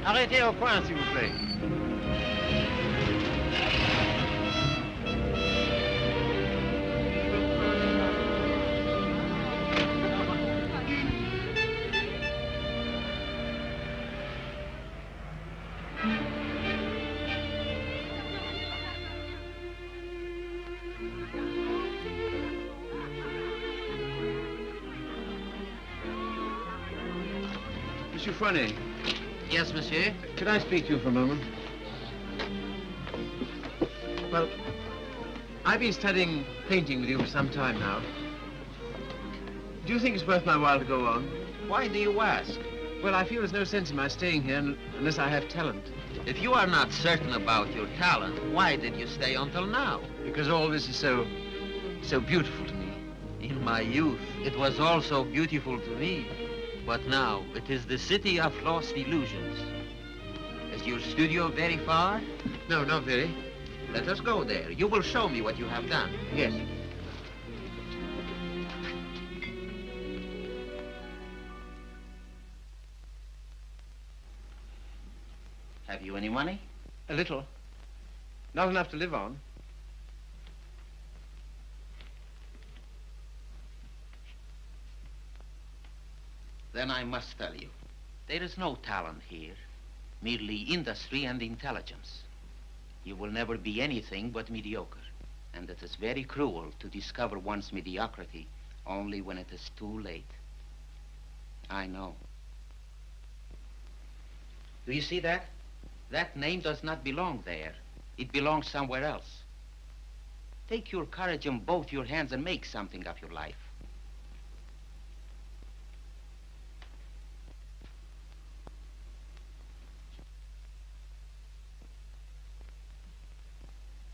Arrêtez au point, s'il vous plaît. Monsieur Fournet. Yes, monsieur? Could I speak to you for a moment? Well, I've been studying painting with you for some time now. Do you think it's worth my while to go on? Why do you ask? Well, I feel there's no sense in my staying here unless I have talent. If you are not certain about your talent, why did you stay until now? Because all this is so beautiful to me. In my youth, it was also beautiful to me. But now, it is the city of lost illusions. Is your studio very far? No, not very. Let us go there. You will show me what you have done. Yes. Have you any money? A little. Not enough to live on. Then I must tell you, there is no talent here, merely industry and intelligence. You will never be anything but mediocre, and it is very cruel to discover one's mediocrity only when it is too late. I know. Do you see that? That name does not belong there. It belongs somewhere else. Take your courage in both your hands and make something of your life.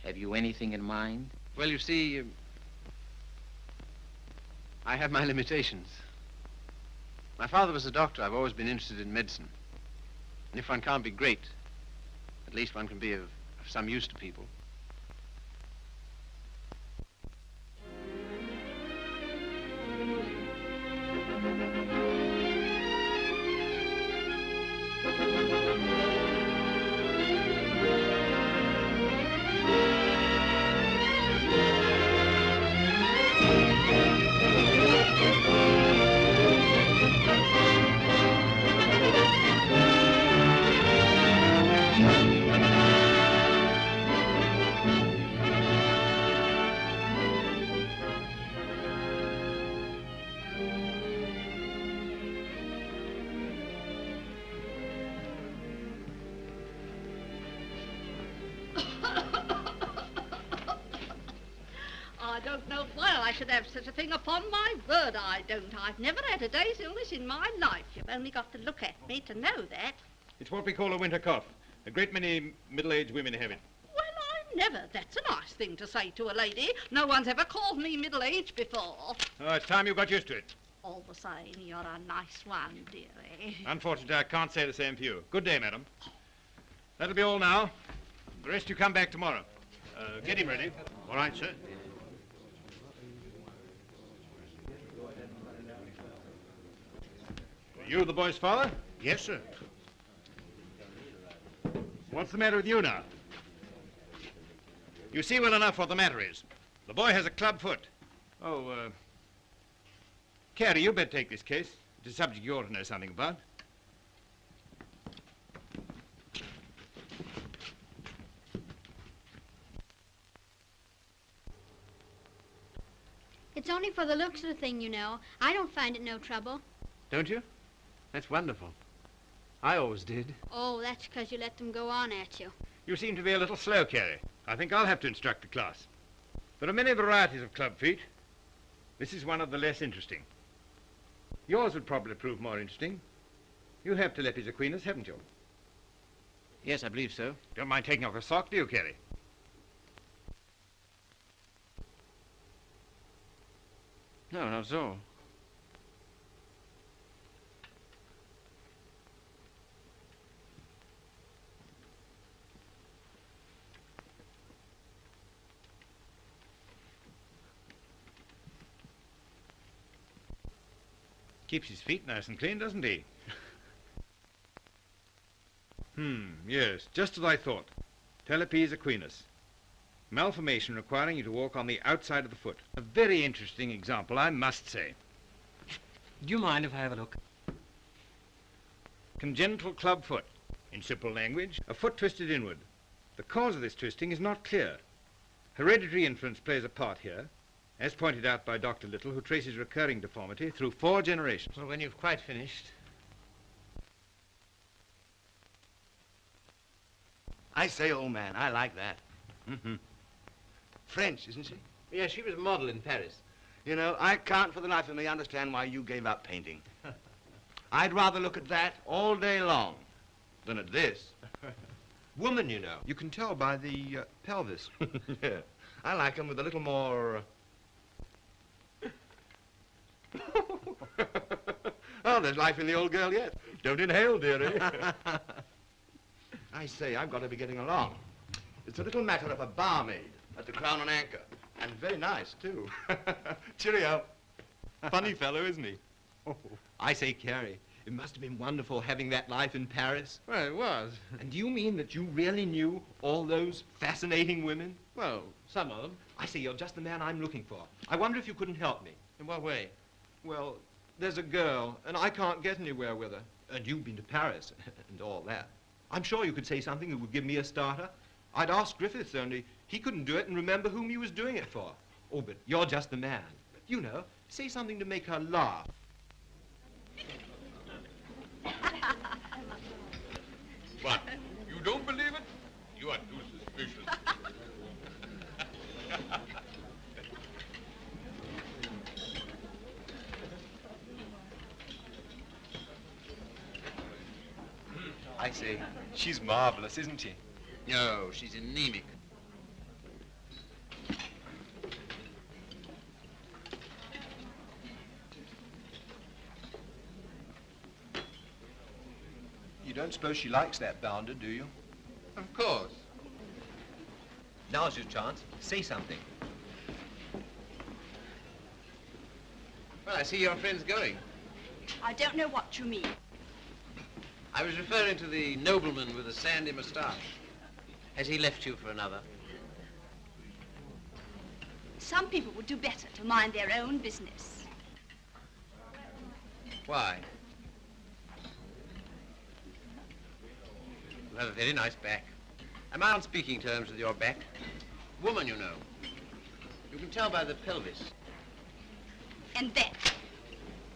Have you anything in mind? Well, you see, I have my limitations. My father was a doctor. I've always been interested in medicine. And if one can't be great, at least one can be of some use to people. Have such a thing upon my word, I don't. I've never had a day's illness in my life. You've only got to look at me to know that. It's what we call a winter cough. A great many middle-aged women have it. Well, I never. That's a nice thing to say to a lady. No one's ever called me middle-aged before. Oh, it's time you got used to it. All the same, you're a nice one, dearie. Unfortunately, I can't say the same for you. Good day, madam. That'll be all now. The rest you come back tomorrow. Get him ready. All right, sir. You the boy's father? Yes, sir. What's the matter with you now? You see well enough what the matter is. The boy has a club foot. Oh, Carrie, you better take this case. It's a subject you ought to know something about. It's only for the looks of the thing, you know. I don't find it no trouble. Don't you? That's wonderful. I always did. Oh, that's because you let them go on at you. You seem to be a little slow, Carrie. I think I'll have to instruct the class. There are many varieties of club feet. This is one of the less interesting. Yours would probably prove more interesting. You have Telepes Aquinas, haven't you? Yes, I believe so. Don't mind taking off a sock, do you, Carrie? No, not at all. Keeps his feet nice and clean, doesn't he? Yes, just as I thought. Talipes equinus. Malformation requiring you to walk on the outside of the foot. A very interesting example, I must say. Do you mind if I have a look? Congenital club foot. In simple language, a foot twisted inward. The cause of this twisting is not clear. Hereditary influence plays a part here, as pointed out by Dr. Little, who traces recurring deformity through 4 generations. Well, when you've quite finished. I say, old man, I like that. Mm-hmm. French, isn't she? Yeah, she was a model in Paris. You know, I can't for the life of me understand why you gave up painting. I'd rather look at that all day long than at this. Woman, you know. You can tell by the pelvis. Yeah. I like them with a little more... Oh, there's life in the old girl yet. Don't inhale, dearie. I say, I've got to be getting along. It's a little matter of a barmaid at the Crown and Anchor. And very nice, too. Cheerio. Funny fellow, isn't he? Oh. I say, Carrie, it must have been wonderful having that life in Paris. Well, it was. And do you mean that you really knew all those fascinating women? Well, some of them. I say, you're just the man I'm looking for. I wonder if you couldn't help me. In what way? Well, there's a girl, and I can't get anywhere with her. And you've been to Paris and all that. I'm sure you could say something that would give me a starter. I'd ask Griffiths, only he couldn't do it and remember whom he was doing it for. Oh, but you're just the man. You know, say something to make her laugh. What? You don't believe it? You are too suspicious. I say, she's marvelous, isn't she? No, she's anemic. You don't suppose she likes that bounder, do you? Of course. Now's your chance. Say something. Well, I see your friend's going. I don't know what you mean. I was referring to the nobleman with the sandy moustache. Has he left you for another? Some people would do better to mind their own business. Why? You have a very nice back. Am I on speaking terms with your back? Woman, you know. You can tell by the pelvis. And that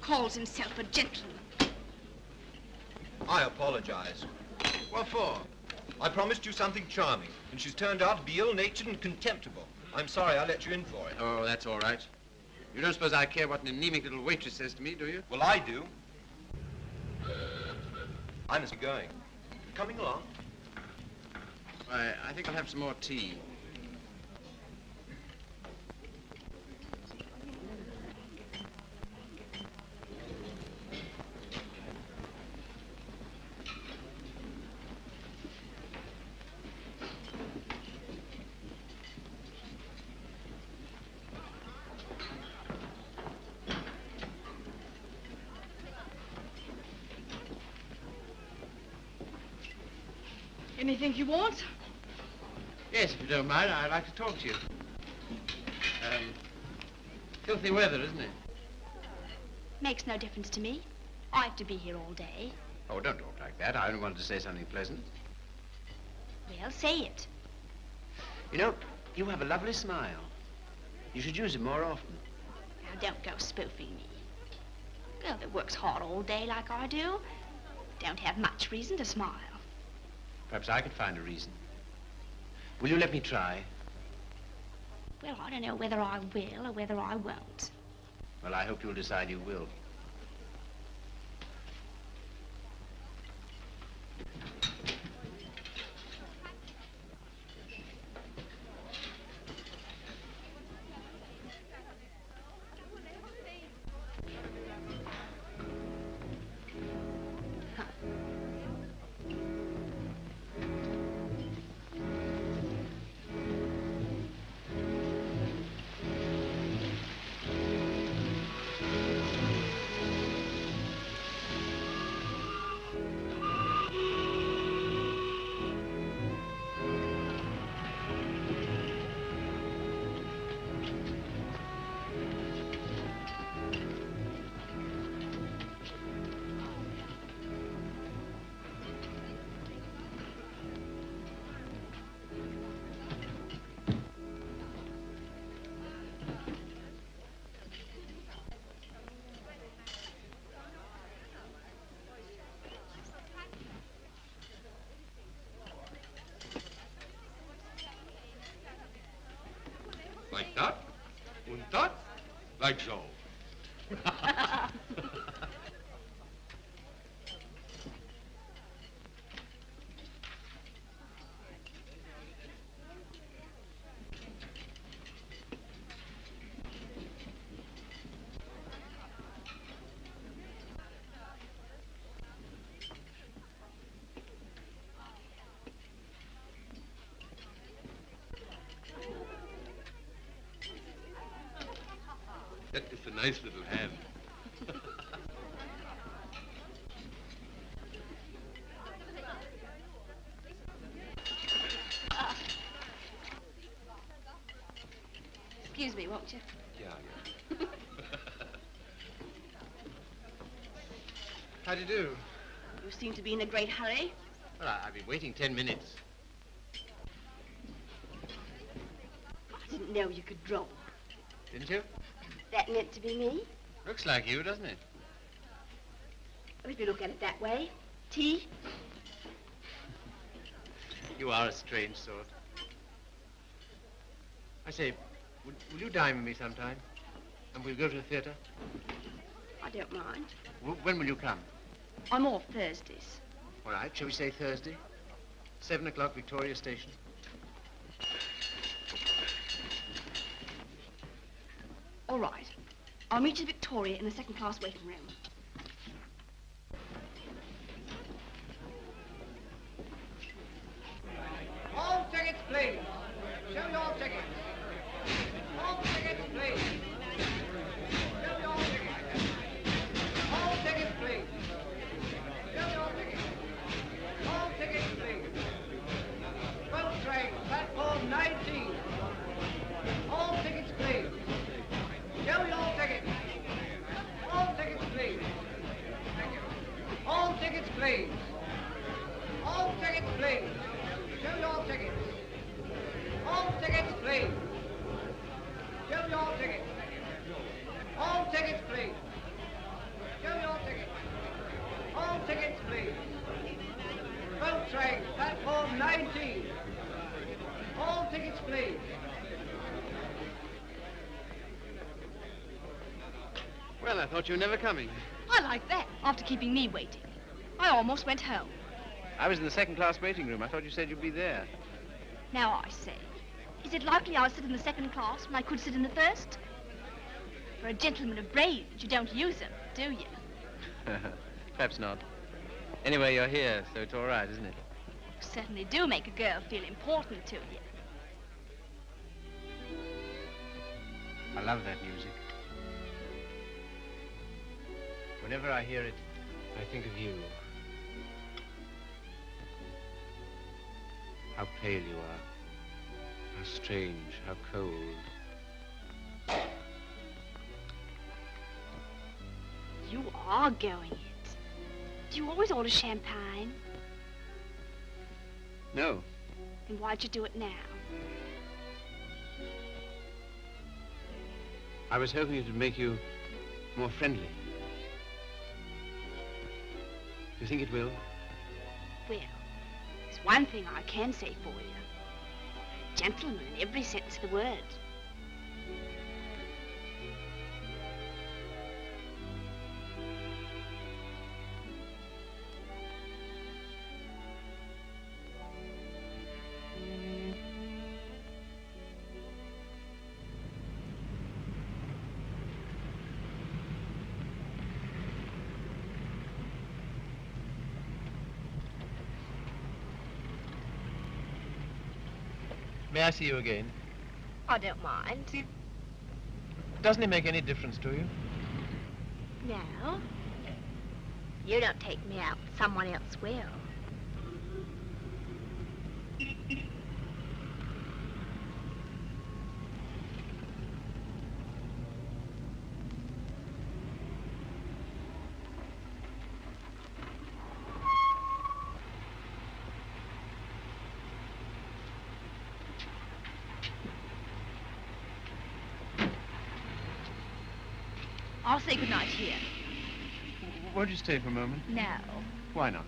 calls himself a gentleman. I apologize. What for? I promised you something charming, and she's turned out to be ill-natured and contemptible. I'm sorry I let you in for it. Oh, that's all right. You don't suppose I care what an anemic little waitress says to me, do you? Well, I do. I must be going. Coming along. Why, I think I'll have some more tea. Anything you want? Yes, if you don't mind, I'd like to talk to you. Filthy weather, isn't it? Makes no difference to me. I have to be here all day. Oh, don't talk like that. I only wanted to say something pleasant. Well, say it. You know, you have a lovely smile. You should use it more often. Now, don't go spoofing me. A girl that works hard all day like I do don't have much reason to smile. Perhaps I could find a reason. Will you let me try? Well, I don't know whether I will or whether I won't. Well, I hope you'll decide you will. Like so. That is a nice little hand. Excuse me, won't you? Yeah. How do you do? You seem to be in a great hurry. Well, I've been waiting 10 minutes. I didn't know you could draw. Didn't you? That meant to be me? Looks like you, doesn't it? Well, if you look at it that way. Tea? You are a strange sort. I say, will you dine with me sometime? And we'll go to the theatre? I don't mind. When will you come? I'm off Thursdays. All right, shall we say Thursday? 7 o'clock, Victoria Station. All right. I'll meet you at Victoria in the second-class waiting room. All tickets, please. Show your tickets. All tickets, please. Show your tickets. All tickets, please. Show your tickets. All tickets, please. Boat train, platform 19. All tickets, please. Show your tickets. All tickets, please. Thank you. All tickets, please. All tickets, please. Show your tickets. All tickets, please. Show your tickets. All tickets, please. Show your tickets. All tickets, please. Boat train, platform 19. All tickets, please. Well, I thought you were never coming. I like that, after keeping me waiting. I almost went home. I was in the second-class waiting room. I thought you said you'd be there. Now I say, is it likely I'll sit in the second class when I could sit in the first? For a gentleman of brains, you don't use them, do you? Perhaps not. Anyway, you're here, so it's all right, isn't it? You certainly do make a girl feel important to you. I love that music. Whenever I hear it, I think of you. How pale you are. How strange, how cold. You are going it. Do you always order champagne? No. Then why'd you do it now? I was hoping it would make you more friendly. Do you think it will? Well, there's one thing I can say for you. Gentleman in every sense of the word. May I see you again? I don't mind. Doesn't it make any difference to you? No. You don't take me out, someone else will. I'll say goodnight here. Won't you stay for a moment? No. Why not?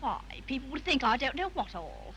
Why? People would think I don't know what all.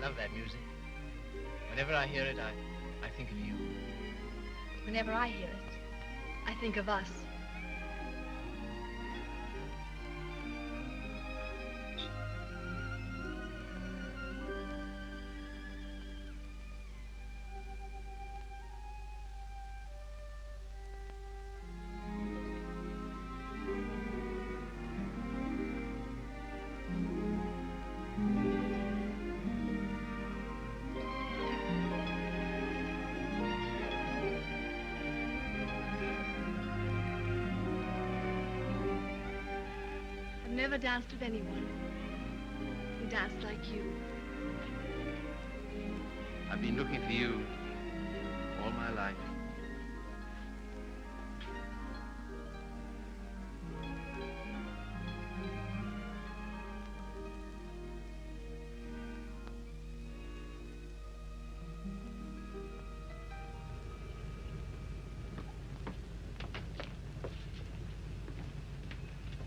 love that music. Whenever I hear it, I think of you. Whenever I hear it, I think of us. I've never danced with anyone who danced like you. I've been looking for you all my life.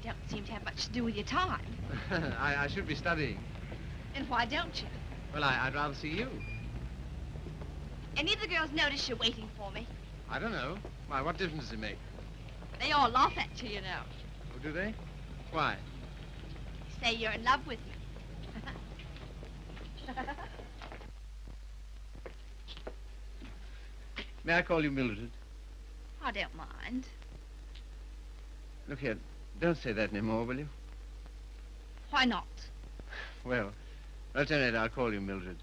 Don't seem to have much to do with your time. I should be studying. And why don't you? Well, I'd rather see you. Any of the girls notice you're waiting for me? I don't know. Why, what difference does it make? They all laugh at you, you know. Oh, do they? Why? Say you're in love with me. May I call you Mildred? I don't mind. Look here, don't say that anymore, will you? Why not? Well, alternate, I'll call you Mildred.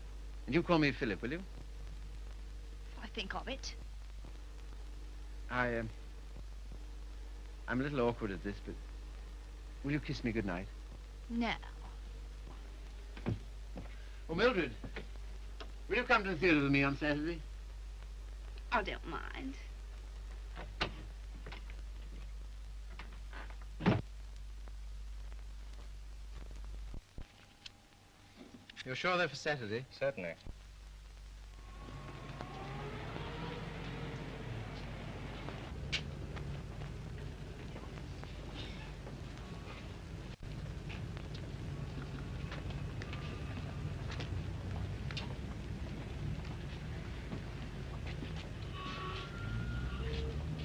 And you call me Philip, will you? If I think of it. I'm a little awkward at this, but will you kiss me goodnight? No. Oh, Mildred, will you come to the theater with me on Saturday? I don't mind. You're sure they're for Saturday? Certainly.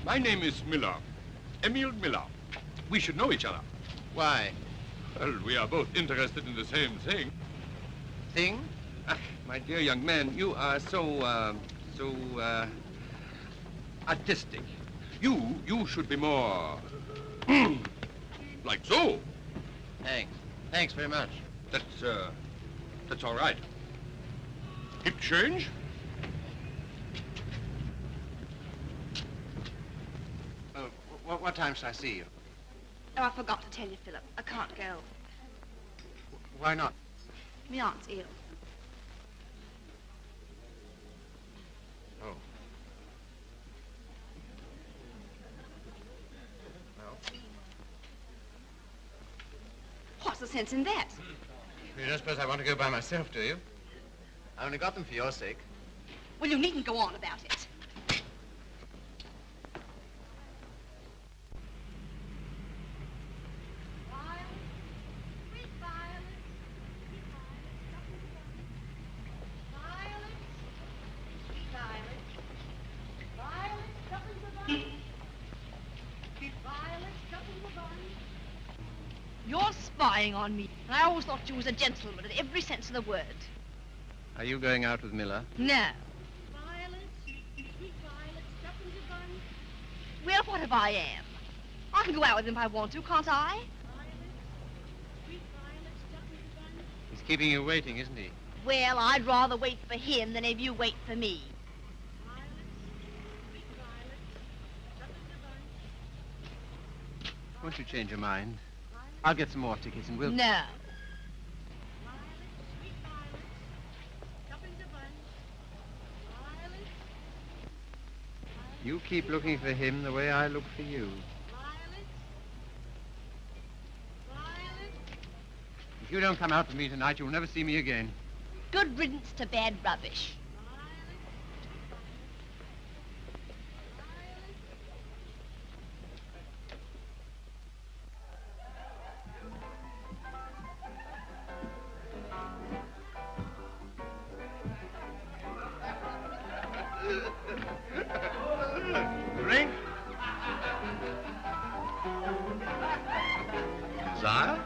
My name is Miller. Emil Miller. We should know each other. Why? Well, we are both interested in the same thing. Thing? Ah, my dear young man, you are so artistic. You should be more, like so. Thanks. Thanks very much. That's all right. Hip change? What time shall I see you? Oh, I forgot to tell you, Philip. I can't go. Why not? My aunt's ill. Oh. Well, What's the sense in that? you don't suppose I want to go by myself, do you? I only got them for your sake. Well, you needn't go on about it. You're spying on me. And I always thought you was a gentleman in every sense of the word. Are you going out with Miller? No. Well, what if I am? I can go out with him if I want to, can't I? He's keeping you waiting, isn't he? Well, I'd rather wait for him than if you wait for me. Won't you change your mind? I'll get some more tickets and we'll... No. You keep looking for him the way I look for you. If you don't come out with me tonight, you'll never see me again. Good riddance to bad rubbish. Sire?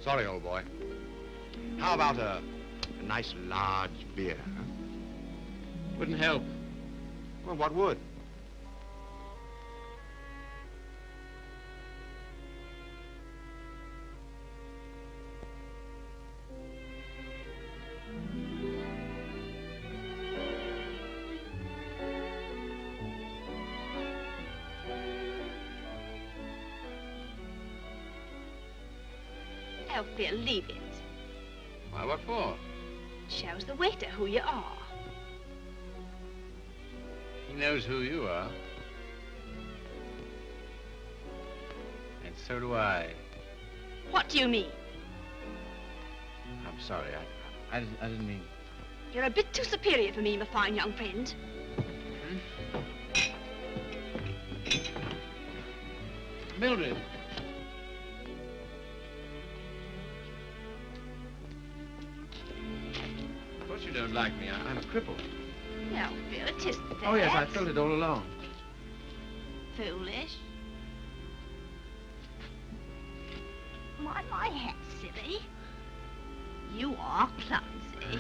Sorry, old boy. How about a nice large beer, huh? Wouldn't help. Well, what would? Oh, Phil, leave it. Why, what for? Shows the waiter who you are. He knows who you are. And so do I. What do you mean? I'm sorry, I didn't mean... You're a bit too superior for me, my fine young friend. Mildred. Of course you don't like me. I'm a cripple. No, Phil, it isn't that. Oh, yes, I felt it all along. Foolish. My hat's silly. You are clumsy.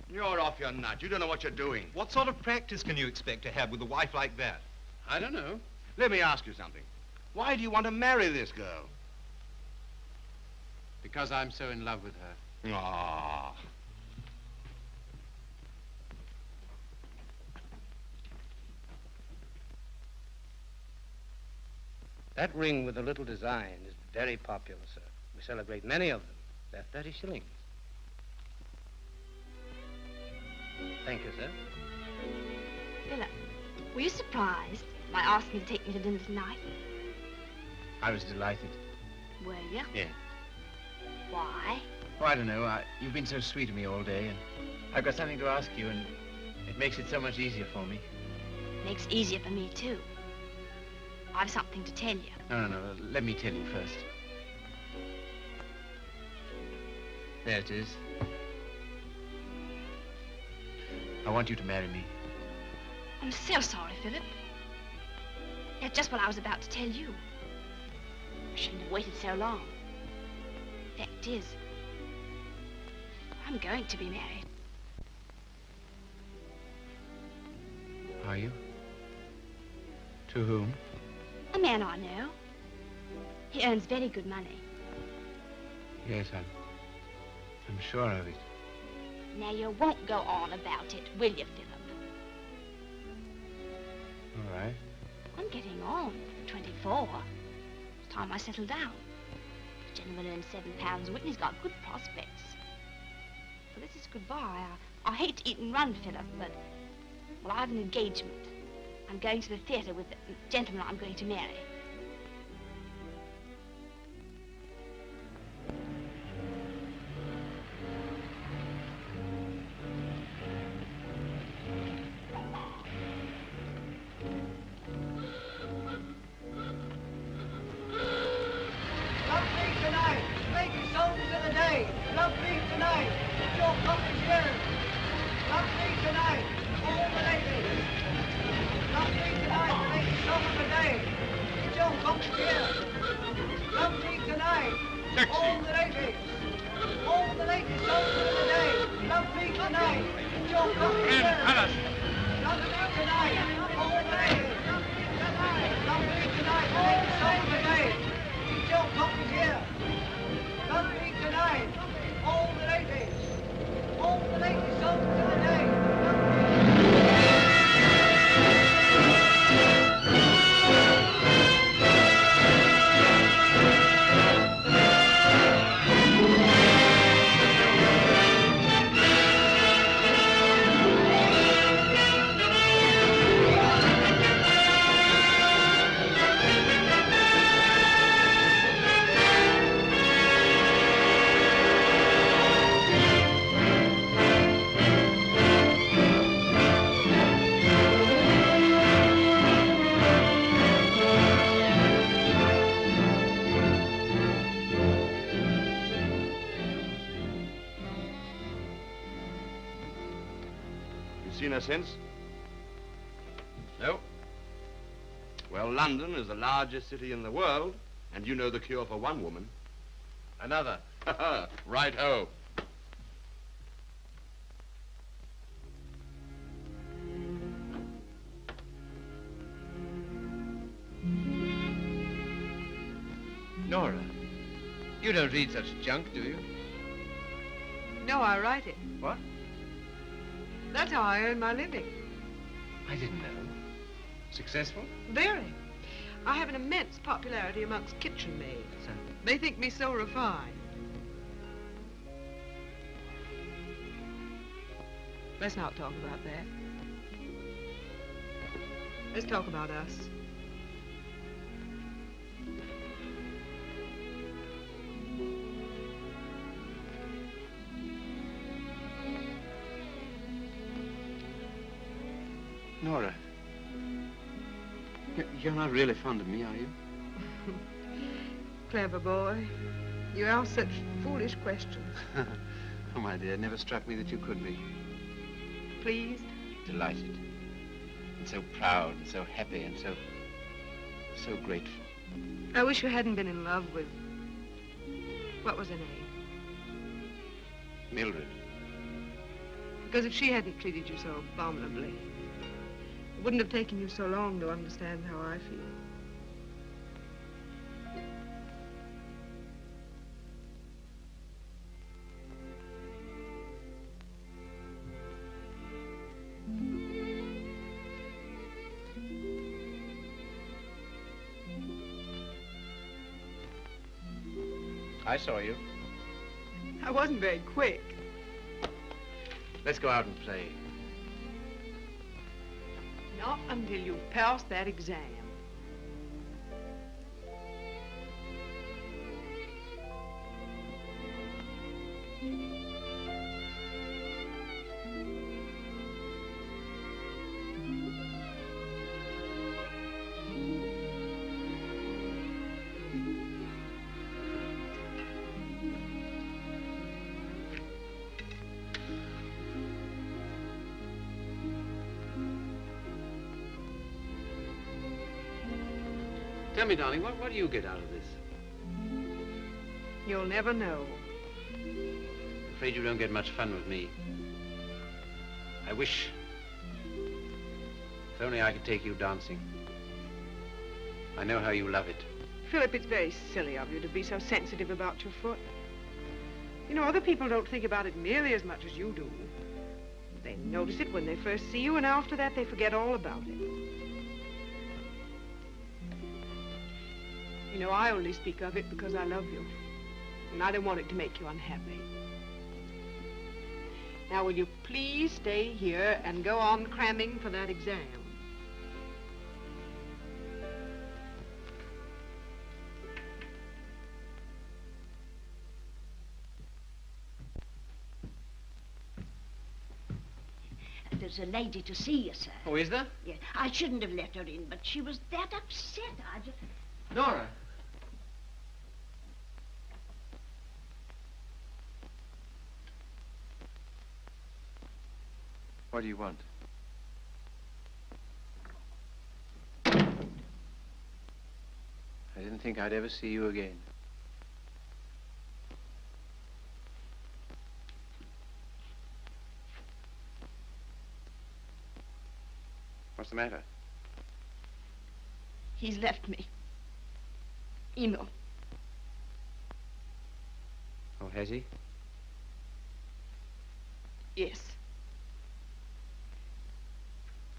You're off your nut. You don't know what you're doing. What sort of practice can you expect to have with a wife like that? I don't know. Let me ask you something. Why do you want to marry this girl? Because I'm so in love with her. Ah. That ring with the little design is very popular, sir. We sell a great many of them. They're 30 shillings. Thank you, sir. Philip, were you surprised by asking me to take me to dinner tonight? I was delighted. Were you? Yeah. Why? Oh, I don't know. You've been so sweet to me all day, and I've got something to ask you, and it makes it so much easier for me. Makes it easier for me, too. I've something to tell you. No. Let me tell you first. There it is. I want you to marry me. I'm so sorry, Philip. That's just what I was about to tell you. I shouldn't have waited so long. Fact is, I'm going to be married. Are you? To whom? A man I know. He earns very good money. Yes, I'm sure of it. Now, you won't go on about it, will you, Philip? All right. I'm getting on. 24. It's time I settle down. The gentleman earns £7 a week and he's got good prospects. Well, this is goodbye. I hate to eat and run, Philip, but, well, I have an engagement. I'm going to the theatre with the gentleman I'm going to marry. Seen her since? No. Well, London is the largest city in the world, and you know the cure for one woman. Another. Right-ho. Nora, you don't read such junk, do you? No, I write it. What? That's how I earn my living. I didn't know. Successful? Very. I have an immense popularity amongst kitchen maids. They think me so refined. Let's not talk about that. Let's talk about us. Nora, you're not really fond of me, are you? Clever boy. You ask such foolish questions. Oh, my dear, it never struck me that you could be. Pleased? Delighted. And so proud and so happy and so grateful. I wish you hadn't been in love with... What was her name? Mildred. Because if she hadn't treated you so abominably, it wouldn't have taken you so long to understand how I feel. I saw you. I wasn't very quick. Let's go out and play. Not until you've passed that exam. Tell me, darling, what do you get out of this? You'll never know. I'm afraid you don't get much fun with me. I wish... If only I could take you dancing. I know how you love it. Philip, it's very silly of you to be so sensitive about your foot. You know, other people don't think about it nearly as much as you do. They notice it when they first see you, and after that they forget all about it. You know, I only speak of it because I love you, and I don't want it to make you unhappy. Now, will you please stay here and go on cramming for that exam? There's a lady to see you, sir. Oh, is there? Yeah, I shouldn't have let her in, but she was that upset. I just... Nora. What do you want? I didn't think I'd ever see you again. What's the matter? He's left me. Emo. Oh, has he? Yes.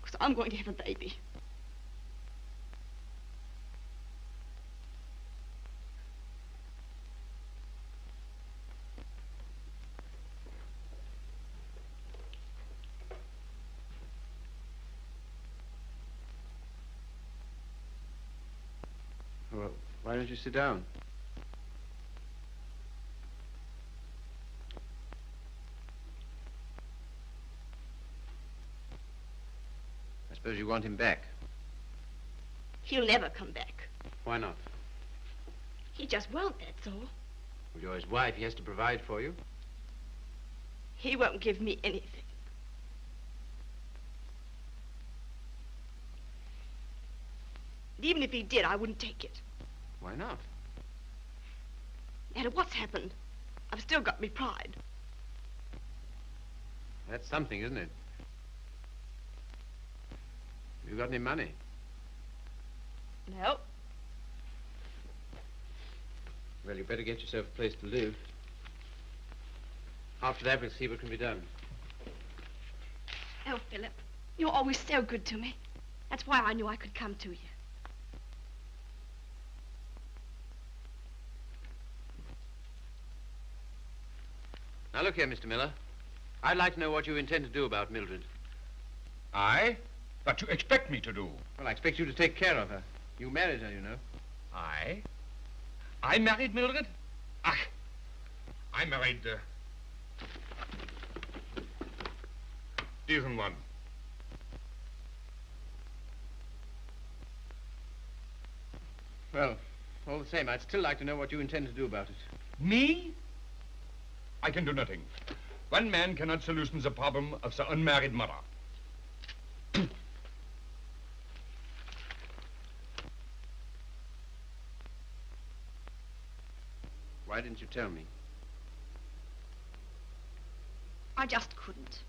Because I'm going to have a baby. Well, why don't you sit down? I suppose you want him back. He'll never come back. Why not? He just won't, that's all. Well, you're his wife. He has to provide for you. He won't give me anything. And even if he did, I wouldn't take it. Why not? No matter what's happened, I've still got me pride. That's something, isn't it? Have you got any money? No. Well, you better get yourself a place to live. After that, we'll see what can be done. Oh, Philip, you're always so good to me. That's why I knew I could come to you. Now, look here, Mr. Miller. I'd like to know what you intend to do about Mildred. I? What you expect me to do? Well, I expect you to take care of her. You married her, you know. I? I married Mildred? Ach, I married, diesen one. Well, all the same, I'd still like to know what you intend to do about it. Me? I can do nothing. One man cannot solution the problem of the unmarried mother. Why didn't you tell me? I just couldn't.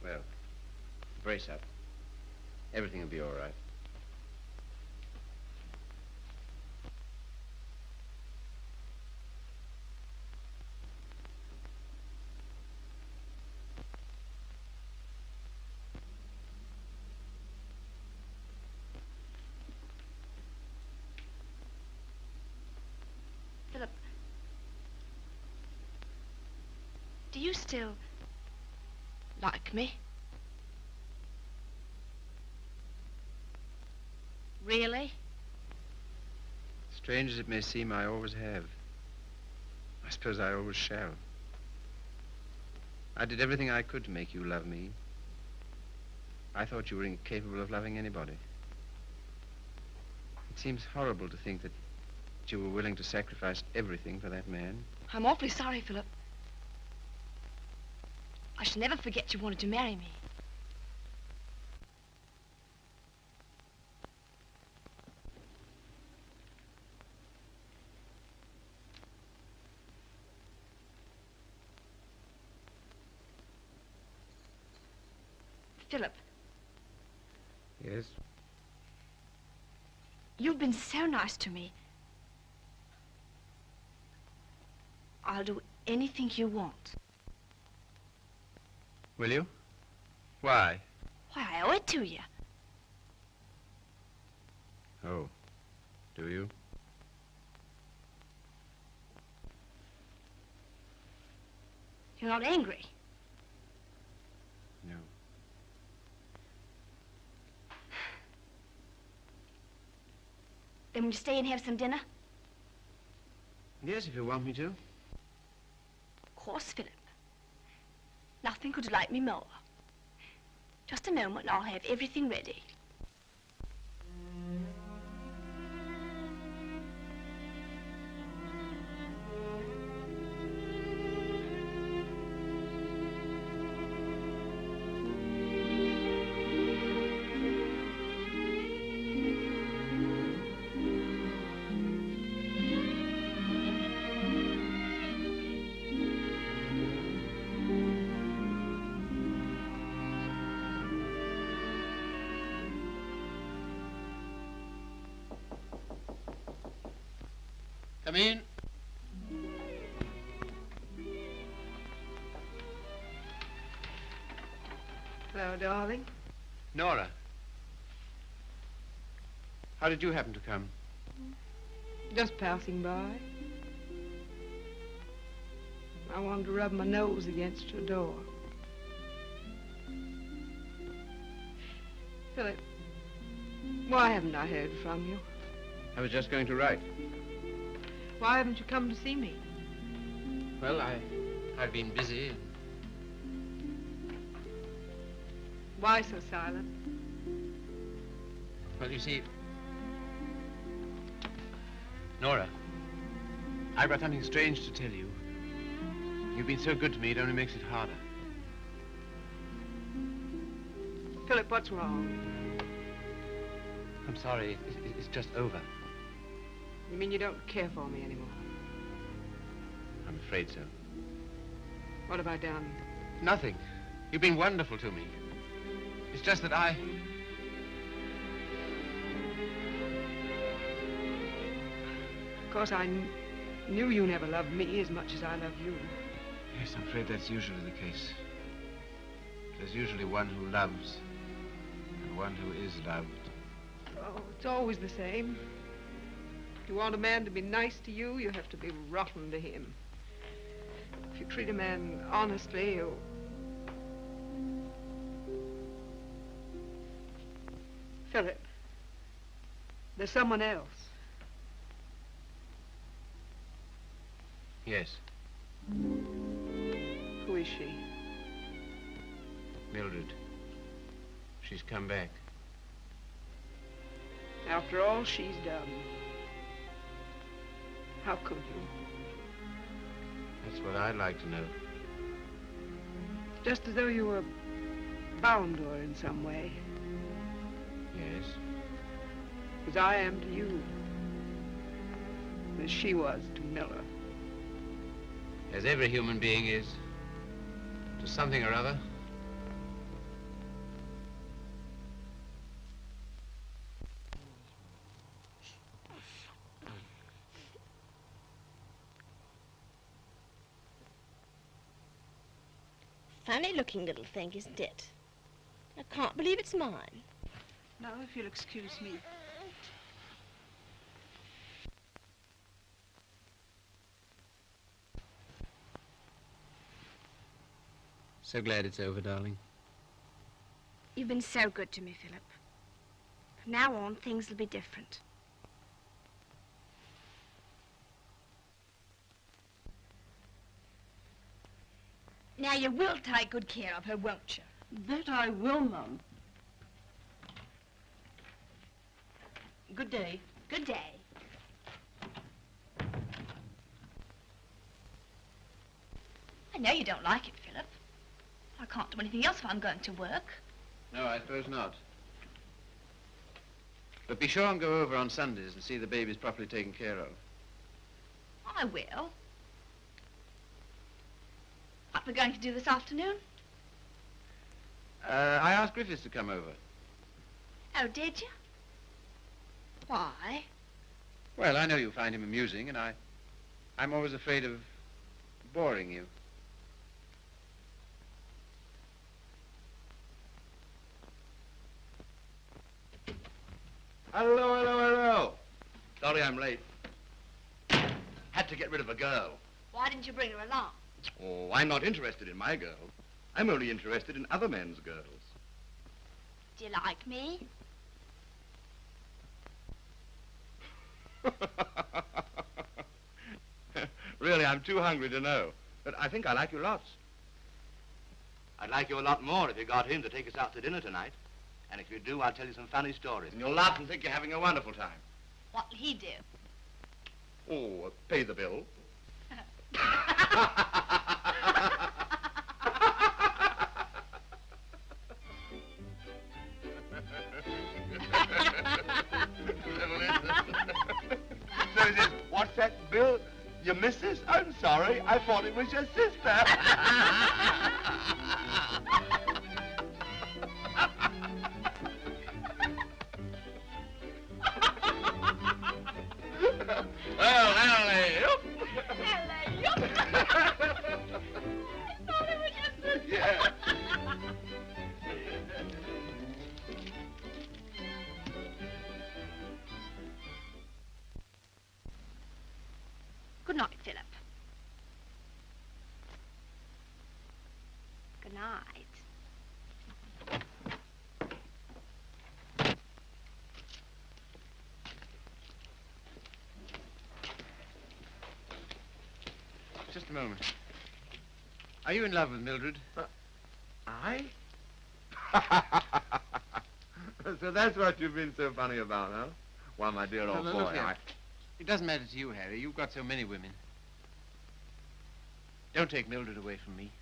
Well, brace up. Everything will be all right. Philip, do you still like me? Really? Strange as it may seem, I always have. I I suppose I always shall. I did everything I could to make you love me. I thought you were incapable of loving anybody. It seems horrible to think that you were willing to sacrifice everything for that man. I'm awfully sorry, Philip. I shall never forget you wanted to marry me. Philip. Yes? You've been so nice to me. I'll do anything you want. Will you? Why? Why, I owe it to you. Oh, do you? You're not angry. No. Then will you stay and have some dinner? Yes, if you want me to. Of course, Philip. Nothing could delight me more. Just a moment and I'll have everything ready. Come in. Hello, darling. Nora. How did you happen to come? Just passing by. I wanted to rub my nose against your door. Philip, why haven't I heard from you? I was just going to write. Why haven't you come to see me? Well, I've been busy. Why so silent? Well, you see, Nora, I've got something strange to tell you. You've been so good to me, it only makes it harder. Philip, what's wrong? I'm sorry, it's just over. You mean you don't care for me anymore? I'm afraid so. What have I done? Nothing. You've been wonderful to me. It's just that I... Of course, I knew you never loved me as much as I love you. Yes, I'm afraid that's usually the case. There's usually one who loves and one who is loved. Oh, it's always the same. If you want a man to be nice to you, you have to be rotten to him. If you treat a man honestly, you... Philip, there's someone else. Yes. Who is she? Mildred. She's come back. After all she's done. How could you? That's what I'd like to know. Just as though you were bound to her in some way. Yes. As I am to you. As she was to Miller. As every human being is. To something or other. Funny looking little thing, isn't it? I can't believe it's mine. Now, if you'll excuse me. So glad it's over, darling. You've been so good to me, Philip. From now on, things will be different. Now, you will take good care of her, won't you? That I will, Mum. Good day. Good day. I know you don't like it, Philip. I can't do anything else if I'm going to work. No, I suppose not. But be sure and go over on Sundays and see the babies properly taken care of. I will. What we're going to do this afternoon? I asked Griffiths to come over. Oh, did you? Why? Well, I know you find him amusing, and I'm always afraid of boring you. Hello, hello, hello. Sorry I'm late. Had to get rid of a girl. Why didn't you bring her along? Oh, I'm not interested in my girl. I'm only interested in other men's girls. Do you like me? Really, I'm too hungry to know. But I think I like you lots. I'd like you a lot more if you got him to take us out to dinner tonight. And if you do, I'll tell you some funny stories. And you'll laugh and think you're having a wonderful time. What'll he do? Oh, pay the bill. So he says, what's that bill? Your missus? I'm sorry. I thought it was your sister. Well, alley-oop. Alley-oop. I thought it was your sister. Yeah. Good night, Philip. Good night. Just a moment. Are you in love with Mildred? I? So that's what you've been so funny about, huh? Well, my dear old No, boy, look here. It doesn't matter to you, Harry. You've got so many women. Don't take Mildred away from me.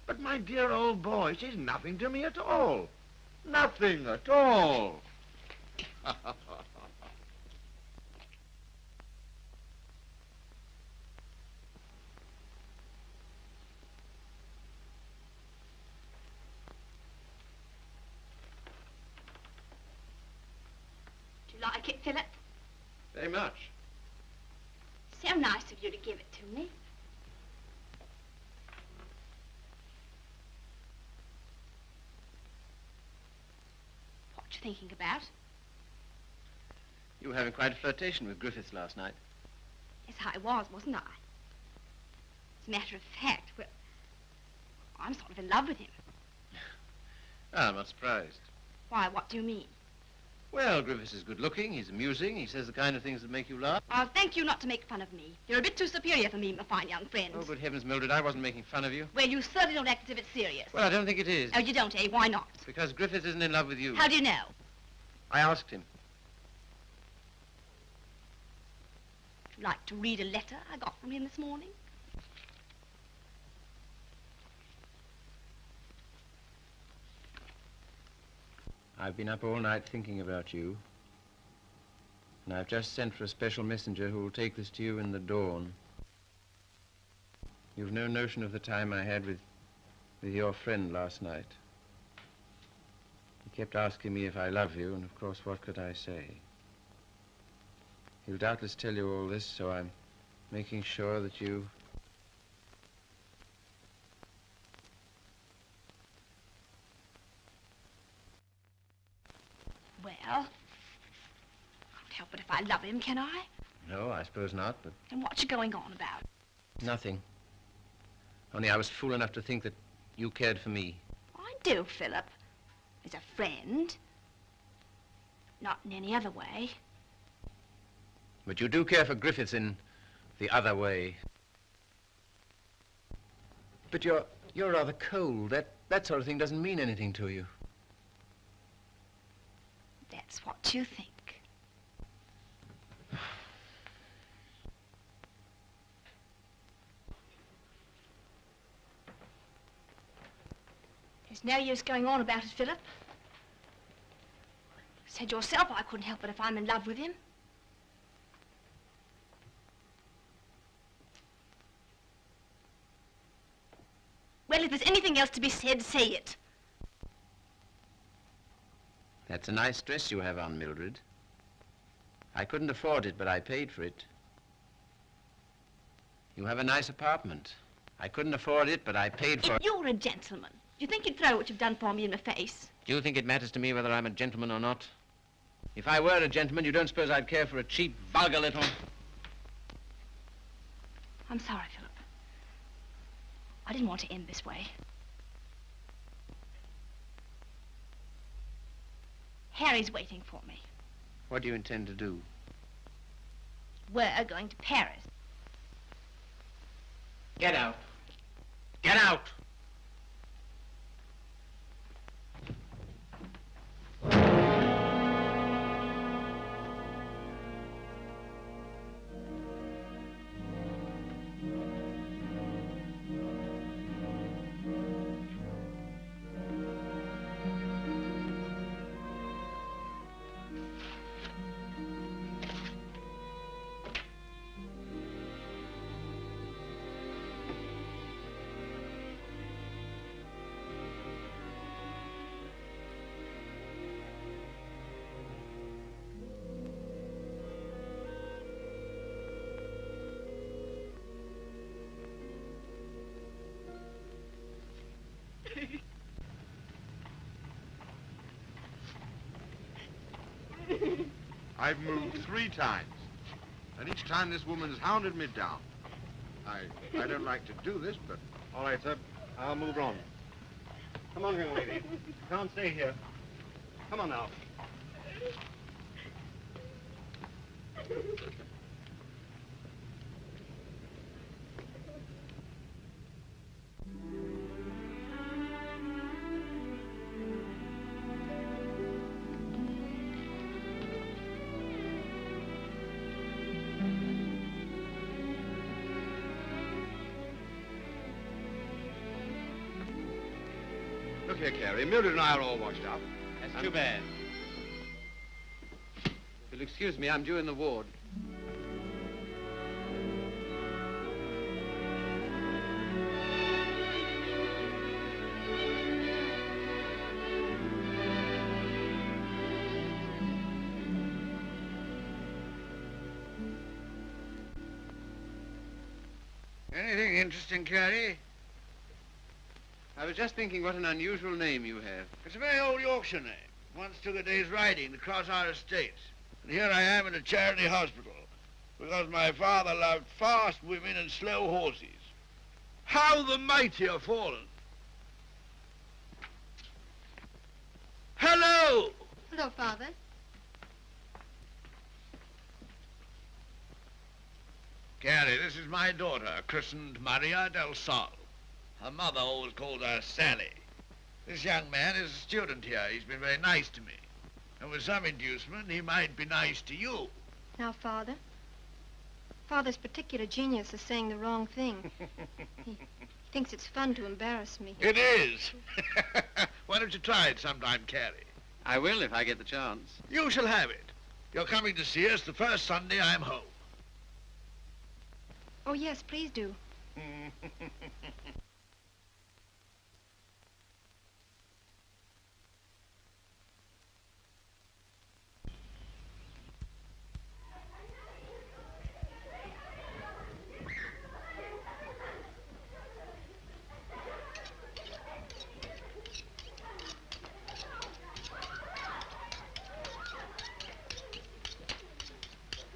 But my dear old boy, she's nothing to me at all. Nothing at all. Do you like it, Philip? Very much. So nice of you to give it to me. What you thinking about? You were having quite a flirtation with Griffiths last night. Yes, I was, wasn't I? As a matter of fact, well, I'm sort of in love with him. Ah, I'm not surprised. Why, what do you mean? Well, Griffiths is good-looking, he's amusing, he says the kind of things that make you laugh. I'll thank you not to make fun of me. You're a bit too superior for me, my fine young friend. Oh, good heavens, Mildred, I wasn't making fun of you. Well, you certainly don't act as if it's serious. Well, I don't think it is. Oh, you don't, eh? Why not? Because Griffiths isn't in love with you. How do you know? I asked him. Would you like to read a letter I got from him this morning? I've been up all night thinking about you. And I've just sent for a special messenger who will take this to you in the dawn. You've no notion of the time I had with your friend last night. He kept asking me if I love you, and of course, what could I say? He'll doubtless tell you all this, so I'm making sure that you... Well, can't help it if I love him, can I? No, I suppose not, but... Then what's you going on about? Nothing. Only I was fool enough to think that you cared for me. I do, Philip. As a friend. Not in any other way. But you do care for Griffiths in the other way. But you're rather cold. That sort of thing doesn't mean anything to you. That's what you think. There's no use going on about it, Philip. Said yourself I couldn't help it if I'm in love with him. Well, if there's anything else to be said, say it. That's a nice dress you have on, Mildred. I couldn't afford it, but I paid for it. You have a nice apartment. I couldn't afford it, but I paid for it. If you're a gentleman, do you think you'd throw what you've done for me in the face? Do you think it matters to me whether I'm a gentleman or not? If I were a gentleman, you don't suppose I'd care for a cheap, vulgar little... I'm sorry, Philip. I didn't want to end this way. Harry's waiting for me. What do you intend to do? We're going to Paris. Get out. Get out! I've moved 3 times, and each time this woman has hounded me down. I don't like to do this, but... All right, sir. I'll move on. Come on, young lady. You can't stay here. Come on now. Look here, Carrie. Mildred and I are all washed up. That's too bad. If you'll excuse me, I'm due in the ward. Anything interesting, Carrie? I was just thinking what an unusual name you have. It's a very old Yorkshire name. Once took a day's riding to cross our estates. And here I am in a charity hospital because my father loved fast women and slow horses. How the mighty are fallen. Hello! Hello, Father. Carrie, this is my daughter, christened Maria del Sol. Her mother always called her Sally. This young man is a student here. He's been very nice to me. And with some inducement, he might be nice to you. Now, Father's particular genius is saying the wrong thing. He thinks it's fun to embarrass me. It is. Why don't you try it sometime, Carrie? I will if I get the chance. You shall have it. You're coming to see us the first Sunday I'm home. Oh, yes, please do.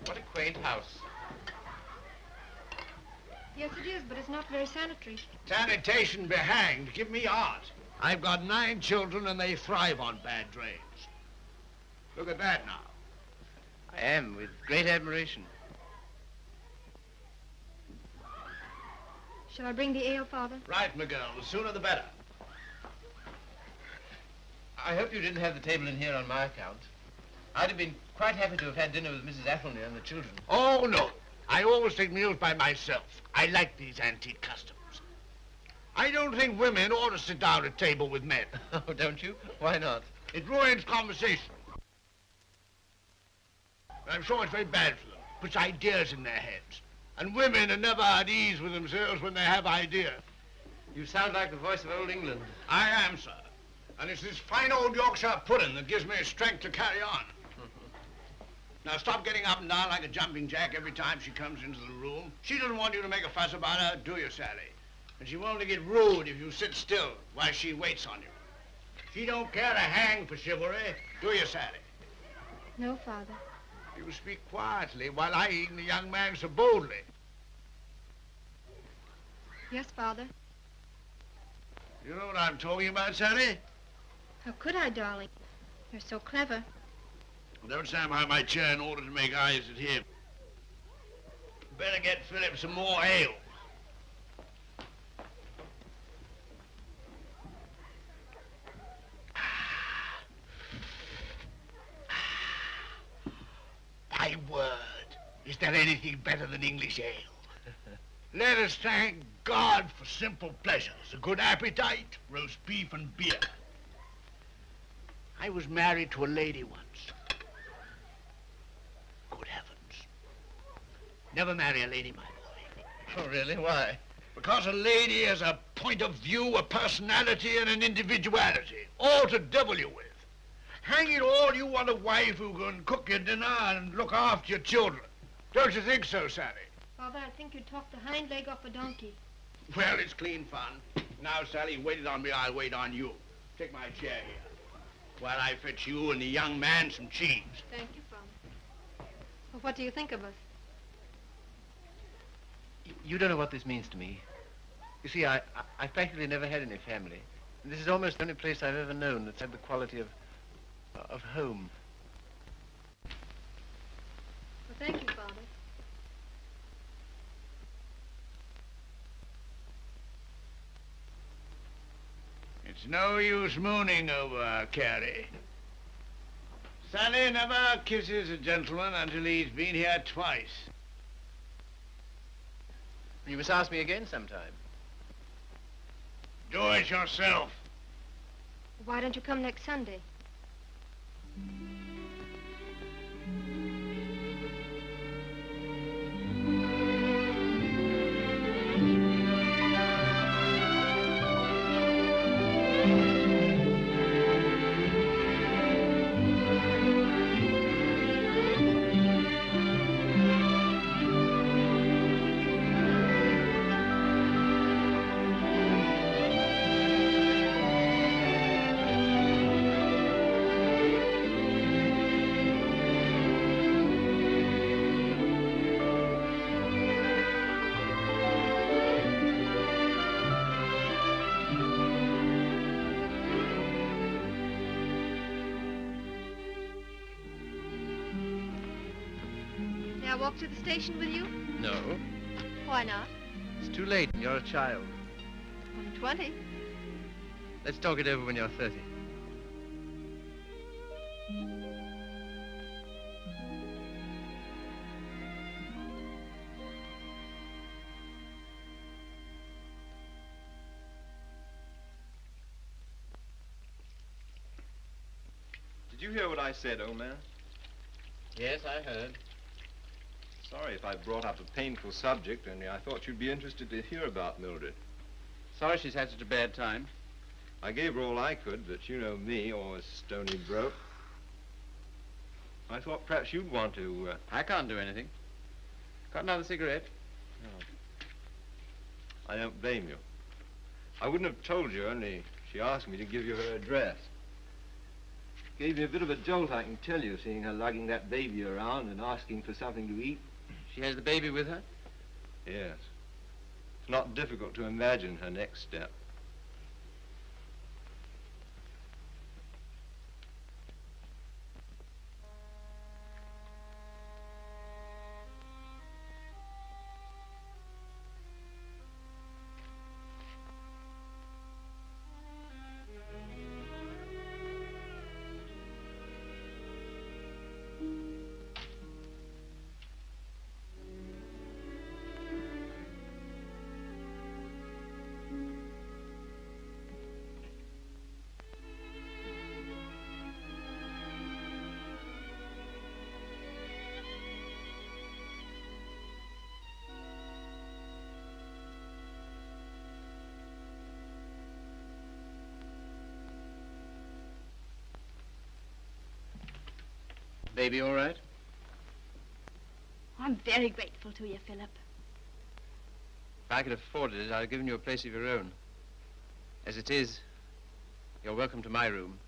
What a quaint house. Yes, it is, but it's not very sanitary. Sanitation be hanged. Give me art. I've got 9 children and they thrive on bad drains. Look at that now. I am, with great admiration. Shall I bring the ale, Father? Right, my girl. The sooner the better. I hope you didn't have the table in here on my account. I'd have been quite happy to have had dinner with Mrs. Athelney and the children. Oh, no. I always take meals by myself. I like these antique customs. I don't think women ought to sit down at table with men. Oh, don't you? Why not? It ruins conversation. I'm sure it's very bad for them. Puts ideas in their heads. And women are never at ease with themselves when they have ideas. You sound like the voice of old England. I am, sir. And it's this fine old Yorkshire pudding that gives me strength to carry on. Now, stop getting up and down like a jumping jack every time she comes into the room. She doesn't want you to make a fuss about her, do you, Sally? And she will only get rude if you sit still while she waits on you. She don't care a hang for chivalry, do you, Sally? No, Father. You speak quietly while eyeing the young man so boldly. Yes, Father. You know what I'm talking about, Sally? How could I, darling? You're so clever. Don't stand behind my chair in order to make eyes at him. Better get Philip some more ale. My word, is there anything better than English ale? Let us thank God for simple pleasures, a good appetite, roast beef and beer. I was married to a lady once. Good heavens. Never marry a lady, my boy. Oh, really? Why? Because a lady has a point of view, a personality, and an individuality, all to devil you with. Hang it all, you want a wife who can cook your dinner and look after your children. Don't you think so, Sally? Father, I think you talked the hind leg off a donkey. Well, it's clean fun. Now, Sally, you waited on me, I'll wait on you. Take my chair here, while I fetch you and the young man some cheese. Thank you, Father. Well, what do you think of us? You don't know what this means to me. You see, I practically never had any family. And this is almost the only place I've ever known that's had the quality of home. Well, thank you, Father. It's no use mooning over Carrie. Sally never kisses a gentleman until he's been here twice. You must ask me again sometime. Do it yourself. Why don't you come next Sunday? May I walk to the station with you? No. Why not? It's too late and you're a child. I'm 20. Let's talk it over when you're 30. Did you hear what I said, old man? Yes, I heard. Sorry if I brought up a painful subject, only I thought you'd be interested to hear about Mildred. Sorry she's had such a bad time. I gave her all I could, but you know me, always stony broke. I thought perhaps you'd want to, I can't do anything. Got another cigarette? No. I don't blame you. I wouldn't have told you, only she asked me to give you her address. Gave me a bit of a jolt, I can tell you, seeing her lugging that baby around and asking for something to eat. She has the baby with her? Yes. It's not difficult to imagine her next step. Baby all right? I'm very grateful to you, Philip. If I could afford it, I'd have given you a place of your own. As it is, you're welcome to my room.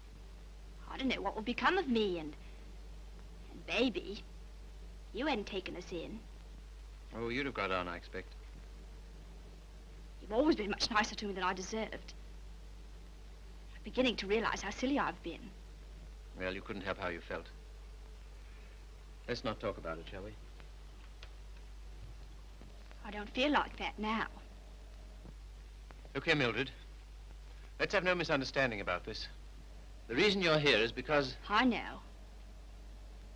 I don't know what will become of me and Baby. You hadn't taken us in. Oh, you'd have got on, I expect. You've always been much nicer to me than I deserved. I'm beginning to realize how silly I've been. Well, you couldn't help how you felt. Let's not talk about it, shall we? I don't feel like that now. Look here, Mildred. Let's have no misunderstanding about this. The reason you're here is because... I know.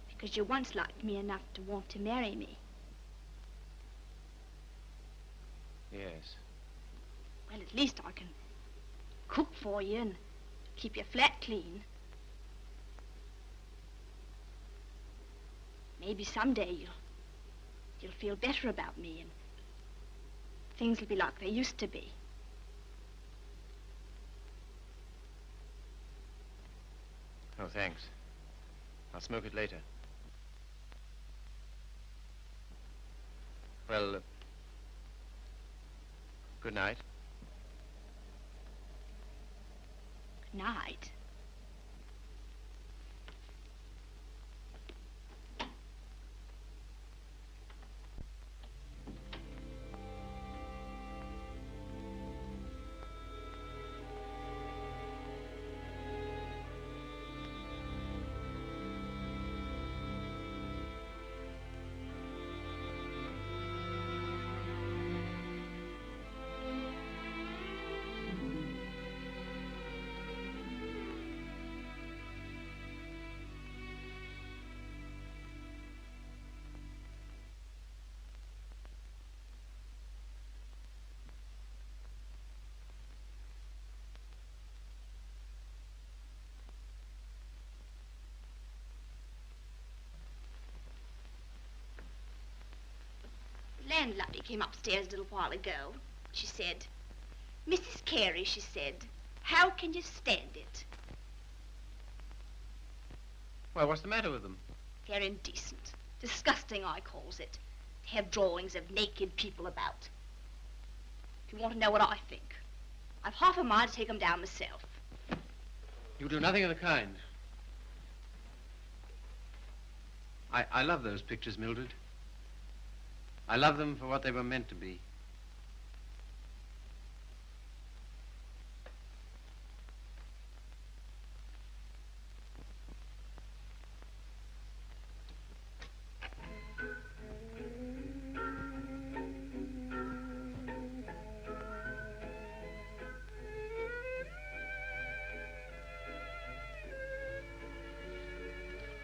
Because you once liked me enough to want to marry me. Yes. Well, at least I can cook for you and keep your flat clean. Maybe someday you'll feel better about me and things will be like they used to be. Oh, thanks. I'll smoke it later. Well, good night. Good night. The landlady came upstairs a little while ago. She said, "Mrs. Carey," she said, "how can you stand it?" Well, what's the matter with them? They're indecent. Disgusting, I calls it. They have drawings of naked people about. If you want to know what I think, I've half a mind to take them down myself. You do nothing of the kind. I love those pictures, Mildred. I love them for what they were meant to be.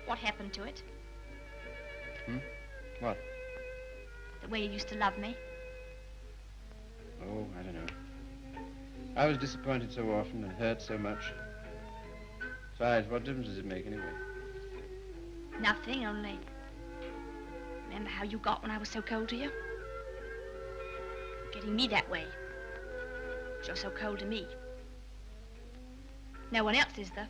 What happened to it? What? The way you used to love me? Oh, I don't know. I was disappointed so often and hurt so much. Besides, what difference does it make anyway? Nothing, only... Remember how you got when I was so cold to you? Getting me that way. You're so cold to me. No one else is, though.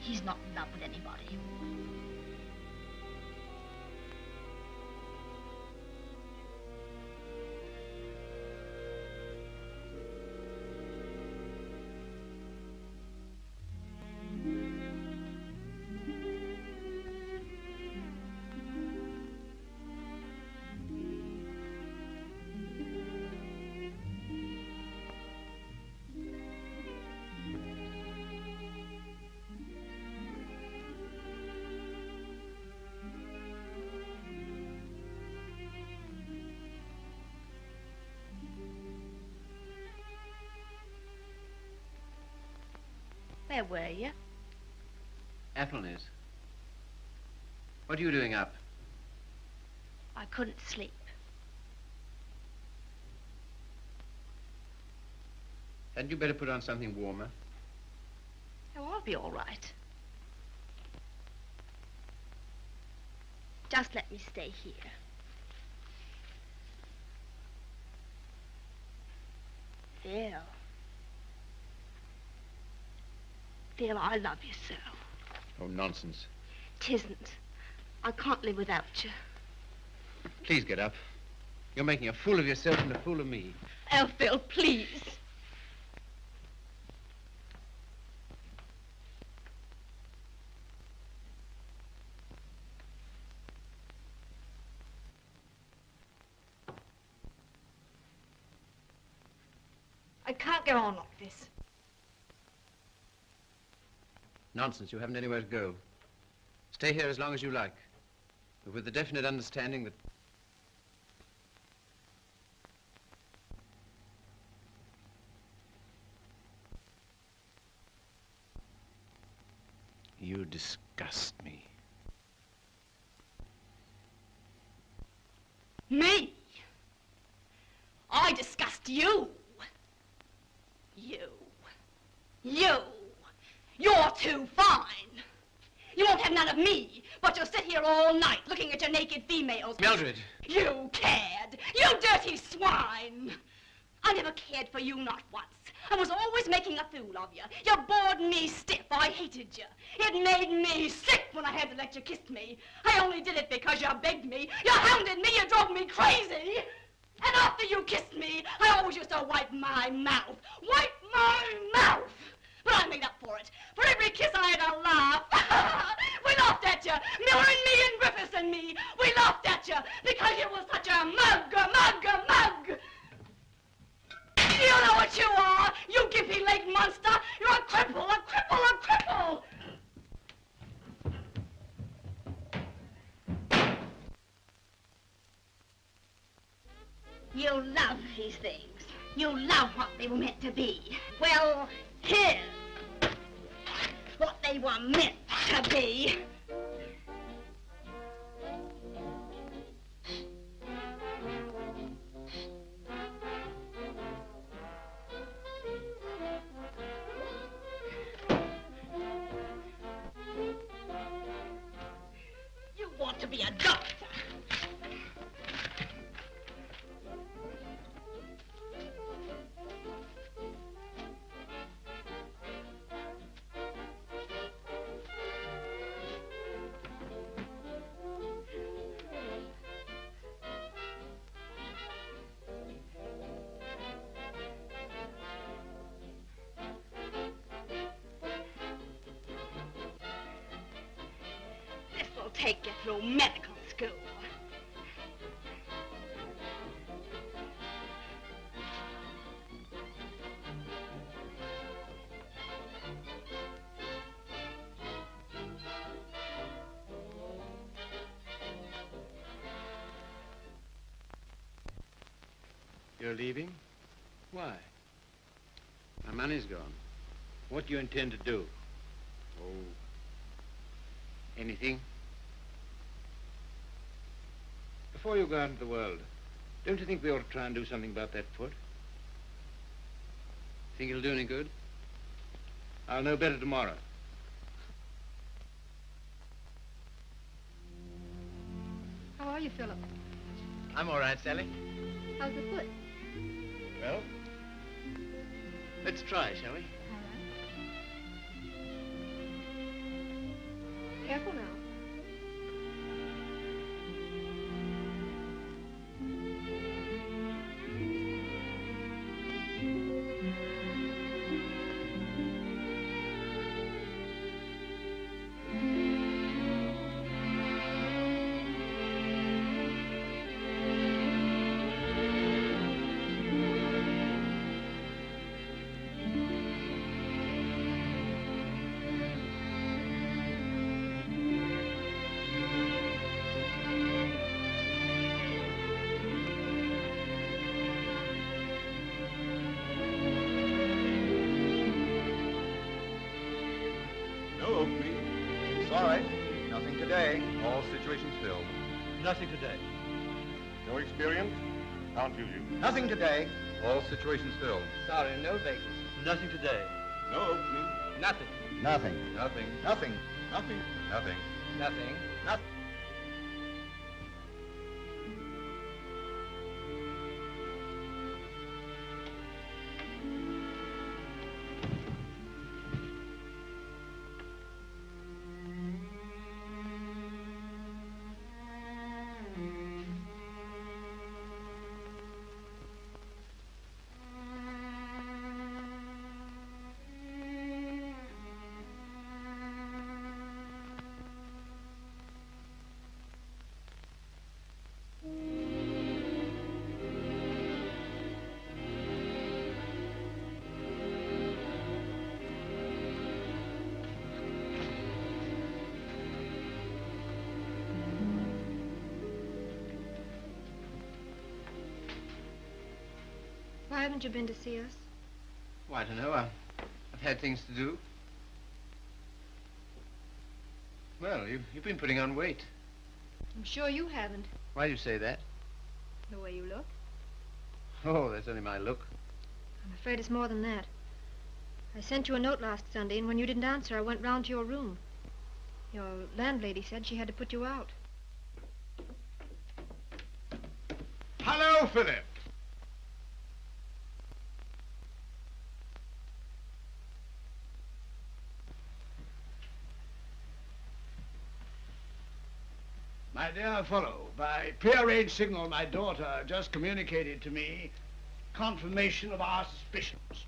He's not in love with anybody. Where were you? Athelney's. What are you doing up? I couldn't sleep. Hadn't you better put on something warmer? Oh, I'll be all right. Just let me stay here. Phil. Phil, I love you so. Oh, nonsense. 'Tisn't. I can't live without you. Please get up. You're making a fool of yourself and a fool of me. Oh, Phil, please. I can't go on like this. Nonsense. You haven't anywhere to go. Stay here as long as you like, but with the definite understanding that you disgust me. Me? I disgust you. You. You're too fine. You won't have none of me, but you'll sit here all night looking at your naked females. Mildred! You cared. You dirty swine. I never cared for you, not once. I was always making a fool of you. You bored me stiff. I hated you. It made me sick when I had to let you kiss me. I only did it because you begged me. You hounded me. You drove me crazy. And after you kissed me, I always used to wipe my mouth. Wipe my mouth! But I made up for it. For every kiss I had a laugh. We laughed at you. Miller and me and Griffiths and me. We laughed at you because you were such a mug. You know what you are, you gimpy-legged monster. You're a cripple. You love these things. You love what they were meant to be. Well, here's what they were meant to be. You want to be a doctor. Take you through medical school. You're leaving? Why? My money's gone. What do you intend to do? Oh, anything. Before you go out into the world, don't you think we ought to try and do something about that foot? Think it'll do any good? I'll know better tomorrow. How are you, Philip? I'm all right, Sally. How's the foot? Well, let's try, shall we? Careful now. today. All situations filled. Nothing today. No experience? Can't use you. Nothing today. All situations filled. Sorry, no vacancy. Nothing today. No opening. Nothing. Nothing. Nothing. Nothing. Nothing. Nothing. Nothing. Nothing. Why haven't you been to see us? Well, I don't know. I've had things to do. Well, you've been putting on weight. I'm sure you haven't, Why do you say that? the way you look. Oh, that's only my look. I'm afraid it's more than that. I sent you a note last Sunday, and when you didn't answer, I went round to your room. Your landlady said she had to put you out. Hello, Philip. My dear fellow, by prearranged signal, my daughter just communicated to me confirmation of our suspicions.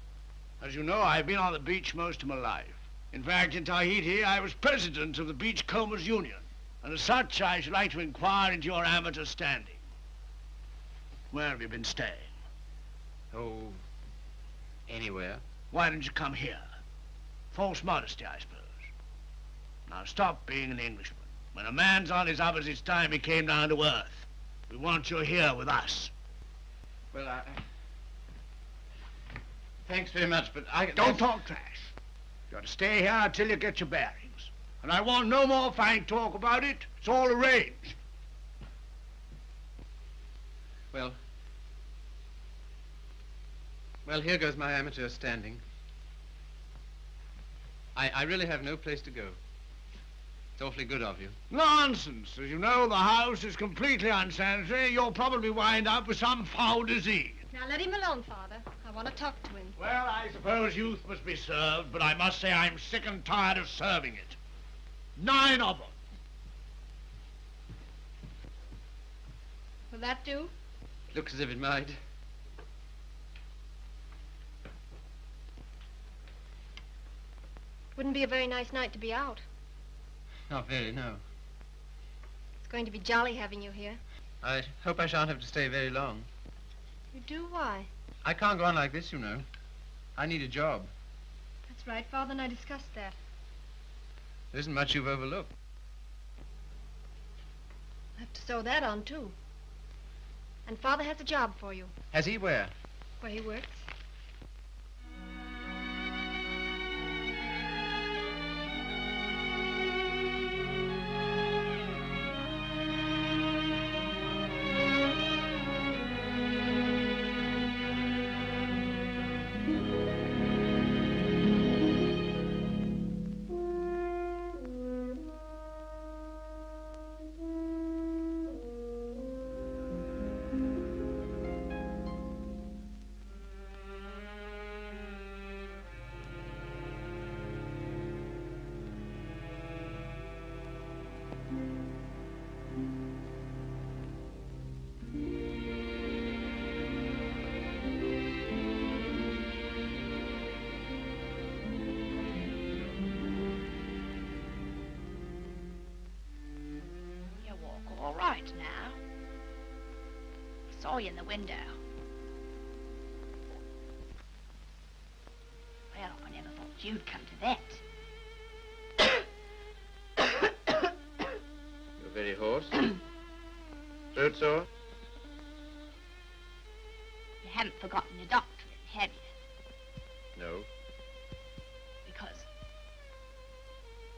As you know, I've been on the beach most of my life. In fact, in Tahiti, I was president of the Beachcombers Union, and as such, I should like to inquire into your amateur standing. Where have you been staying? Oh, anywhere. Why didn't you come here? False modesty, I suppose. Now stop being an Englishman. When a man's on his uppers, it's time he came down to earth. We want you here with us. Well, thanks very much, but I... Don't talk trash. You ought to stay here until you get your bearings. And I want no more fine talk about it. It's all arranged. Well, here goes my amateur standing. I really have no place to go. It's awfully good of you. Nonsense. As you know, the house is completely unsanitary. You'll probably wind up with some foul disease. Now let him alone, Father. I want to talk to him. Well, I suppose youth must be served, but I must say I'm sick and tired of serving it. 9 of them. Will that do? Looks as if it might. Wouldn't be a very nice night to be out. Not very, no. It's going to be jolly having you here. I hope I shan't have to stay very long. You do? Why? I can't go on like this, you know. I need a job. That's right. Father and I discussed that. There isn't much you've overlooked. I have to sew that on, too. And Father has a job for you. Has he? Where? Where he works. All right now. I saw you in the window. Well, I never thought you'd come to that. You're very hoarse. Throat sore? You haven't forgotten your doctorate, have you? No. Because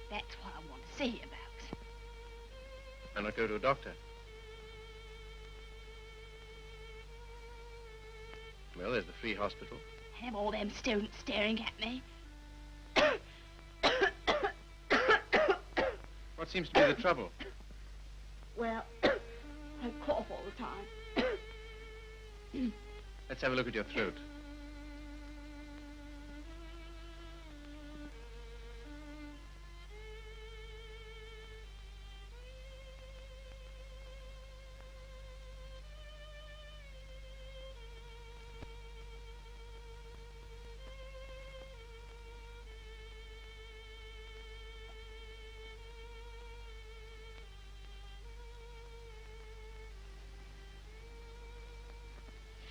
that's what I want to see you about. Why not go to a doctor? Well, there's the free hospital. Have all them students staring at me. What seems to be the trouble? Well, I cough all the time. Let's have a look at your throat.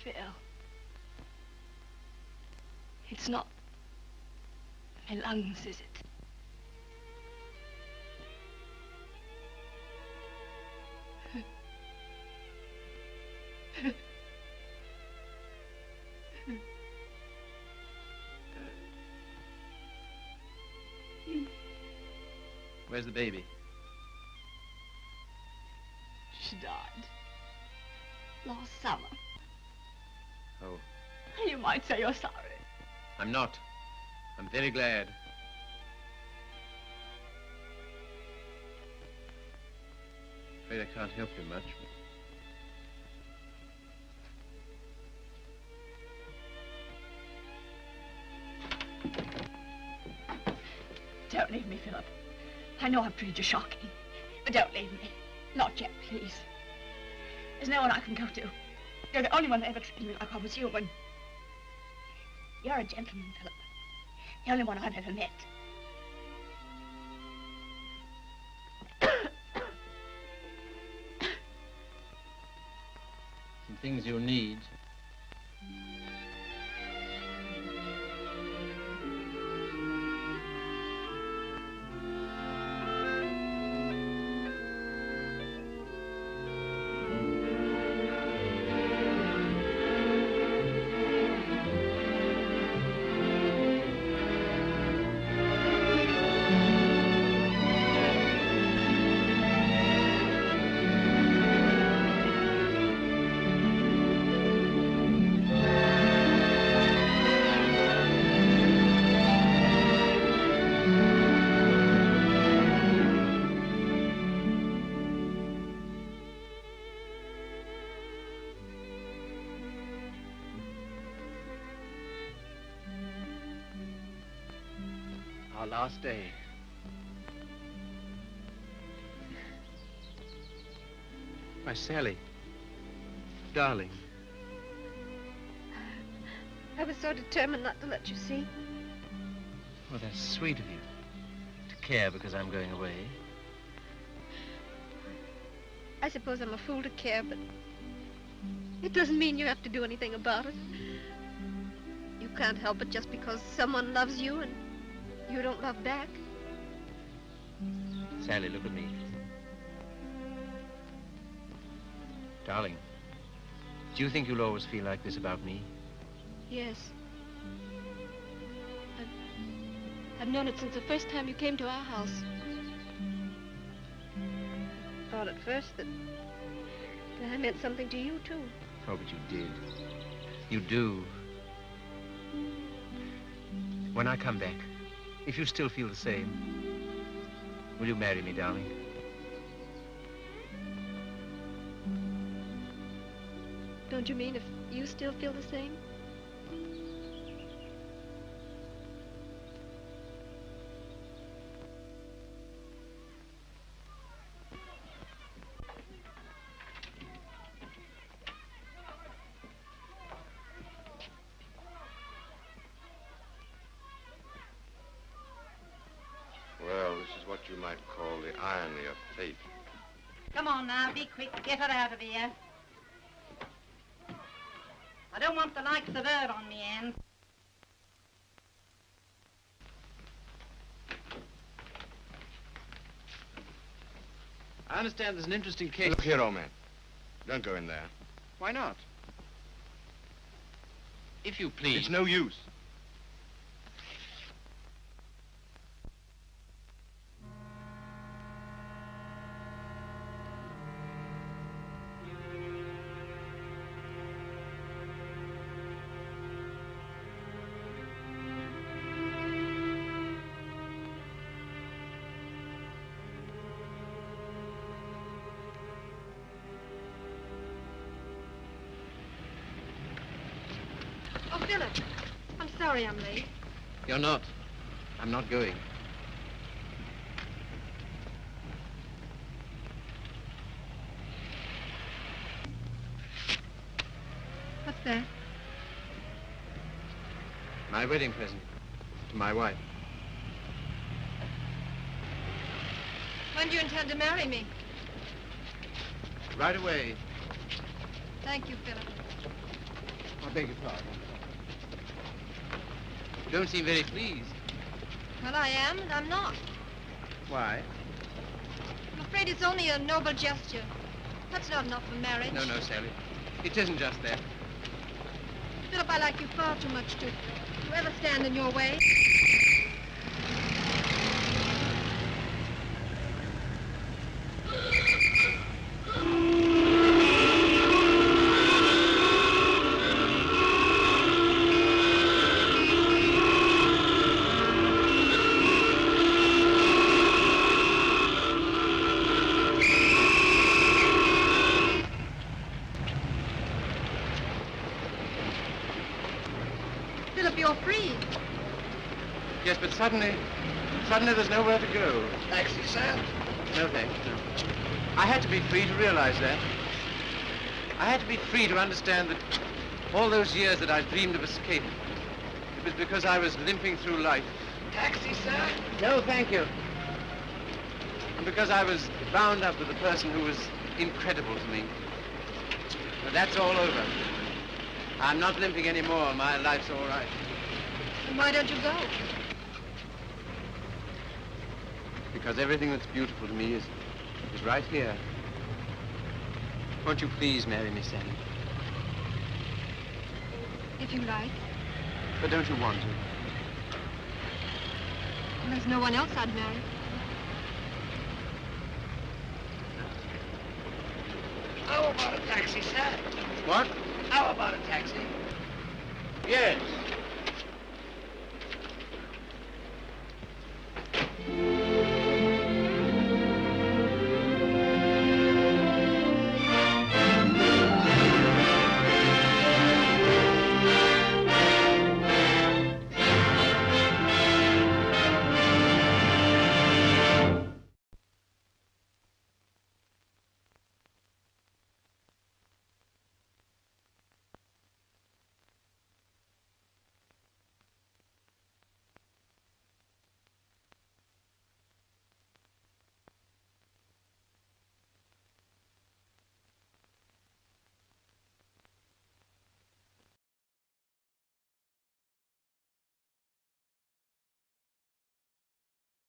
Phil. It's not my lungs, is it? Where's the baby? She died. Last summer. Oh, You might say you're sorry. I'm not. I'm very glad. Afraid I can't help you much. Don't leave me, Philip. I know I've treated you shocking, but don't leave me. Not yet, please. There's no one I can go to. You're the only one that ever treated me like I was human. You're a gentleman, Philip. The only one I've ever met. Some things you'll need. Our last day. My Sally. Darling. I was so determined not to let you see. Well, that's sweet of you. To care because I'm going away. I suppose I'm a fool to care, but it doesn't mean you have to do anything about it. You can't help it just because someone loves you and you don't love back. Sally, look at me. Darling, do you think you'll always feel like this about me? Yes. I've known it since the first time you came to our house. I thought at first that I meant something to you, too. Oh, but you did. You do. When I come back, if you still feel the same, will you marry me, darling? Don't you mean if you still feel the same? Well, this is what you might call the irony of fate. Come on now, be quick. Get her out of here. I don't want the likes of her on me end. I understand there's an interesting case. Look here, old man. Don't go in there. Why not? If you please. It's no use. Sorry I'm late. You're not. I'm not going. What's that? My wedding present to my wife. When do you intend to marry me? Right away. Thank you, Philip. I beg your pardon. You don't seem very pleased. Well, I am, and I'm not. Why? I'm afraid it's only a noble gesture. That's not enough for marriage. No, Sally. It isn't just that. Philip, I like you far too much to ever stand in your way. Philip, you're free. Yes, but suddenly there's nowhere to go. Taxi, sir? No, thanks, no. I had to be free to realize that. I had to be free to understand that all those years that I dreamed of escape, it was because I was limping through life. Taxi, sir? No, thank you. And because I was bound up with a person who was incredible to me. But that's all over. I'm not limping anymore. My life's all right. Then why don't you go? Because everything that's beautiful to me is right here. Won't you please marry me, Sally? If you like. But don't you want to? There's no one else I'd marry. How about a taxi, sir? What? How about a taxi? Yes.